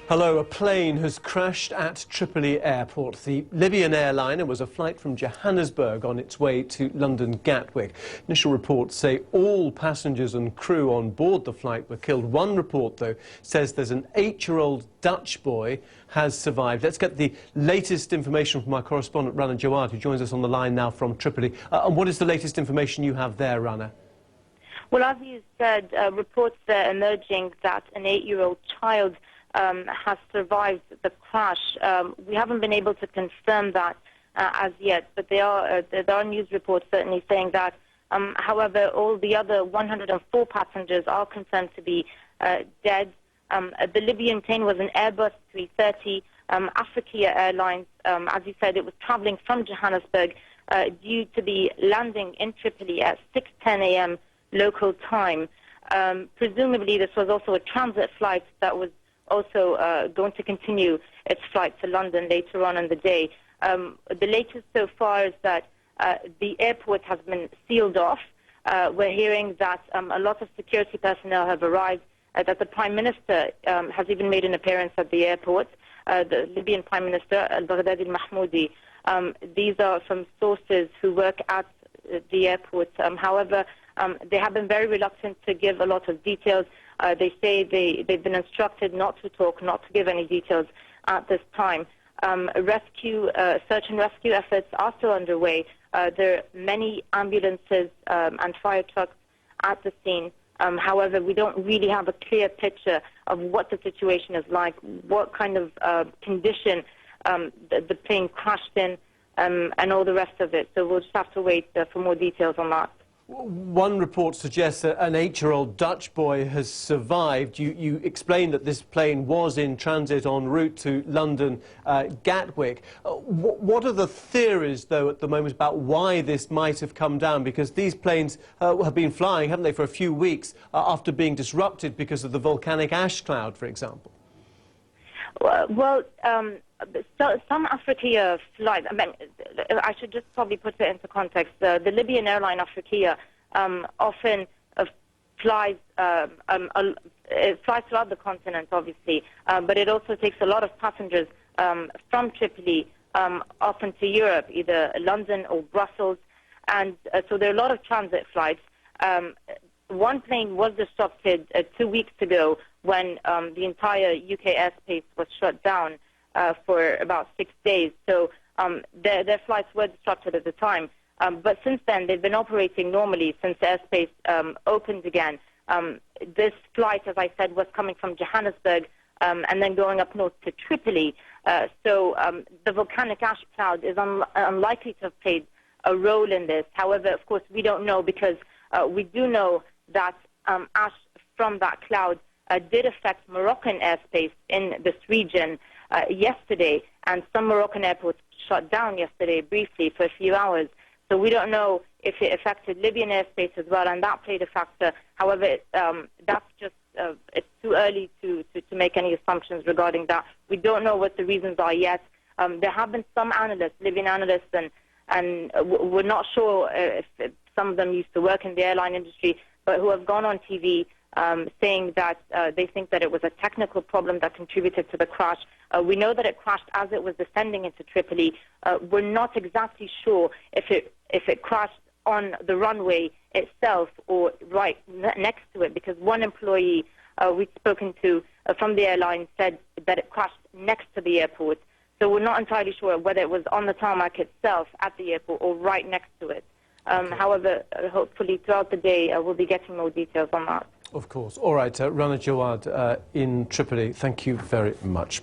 Hello, a plane has crashed at Tripoli airport. The Libyan airliner was a flight from Johannesburg on its way to London Gatwick. Initial reports say all passengers and crew on board the flight were killed. One report, though, says there's an 8-year-old Dutch boy has survived. Let's get the latest information from our correspondent, Rana Jawad, who joins us on the line now from Tripoli. And what is the latest information you have there, Rana? Well, as you said, reports are emerging that an 8-year-old child has survived the crash. We haven't been able to confirm that as yet, but there are news reports certainly saying that. However, all the other 104 passengers are confirmed to be dead. The Libyan plane was an Airbus 330, Afriquah Airlines. As you said, it was traveling from Johannesburg due to be landing in Tripoli at 6:10 a.m. local time. Presumably, this was also a transit flight that was also going to continue its flight to London later on in the day. The latest so far is that the airport has been sealed off. We're hearing that a lot of security personnel have arrived, that the Prime Minister has even made an appearance at the airport, the Libyan Prime Minister, al-Baghdadi al-Mahmoudi. These are from sources who work at the airport. However, they have been very reluctant to give a lot of details. They say they've been instructed not to talk, not to give any details at this time. Search and rescue efforts are still underway. There are many ambulances and fire trucks at the scene. However, we don't really have a clear picture of what the situation is like, what kind of condition the plane crashed in, and all the rest of it. So we'll just have to wait for more details on that. One report suggests that an 8-year-old Dutch boy has survived. You explained that this plane was in transit en route to London Gatwick. What are the theories, though, at the moment about why this might have come down? Because these planes have been flying, haven't they, for a few weeks after being disrupted because of the volcanic ash cloud, for example. Some Afriquah flights, I should just probably put it into context. The Libyan airline Afriquah often flies throughout the continent, obviously, but it also takes a lot of passengers from Tripoli often to Europe, either London or Brussels, and so there are a lot of transit flights. One plane was disrupted 2 weeks ago when the entire UK airspace was shut down for about 6 days. So their flights were disrupted at the time. But since then, they've been operating normally since airspace opened again. This flight, as I said, was coming from Johannesburg and then going up north to Tripoli. So the volcanic ash cloud is unlikely to have played a role in this. However, of course, we don't know because we do know that ash from that cloud did affect Moroccan airspace in this region yesterday, and some Moroccan airports shut down yesterday briefly for a few hours. So we don't know if it affected Libyan airspace as well, and that played a factor. However, that's just it's too early to make any assumptions regarding that. We don't know what the reasons are yet. There have been some analysts, Libyan analysts, and we're not sure if some of them used to work in the airline industry, but who have gone on TV saying that they think that it was a technical problem that contributed to the crash. We know that it crashed as it was descending into Tripoli. We're not exactly sure if it crashed on the runway itself or right next to it, because one employee we'd spoken to from the airline said that it crashed next to the airport. So we're not entirely sure whether it was on the tarmac itself at the airport or right next to it. Okay. However, hopefully throughout the day we'll be getting more details on that. Of course. All right, Rana Jawad in Tripoli, thank you very much.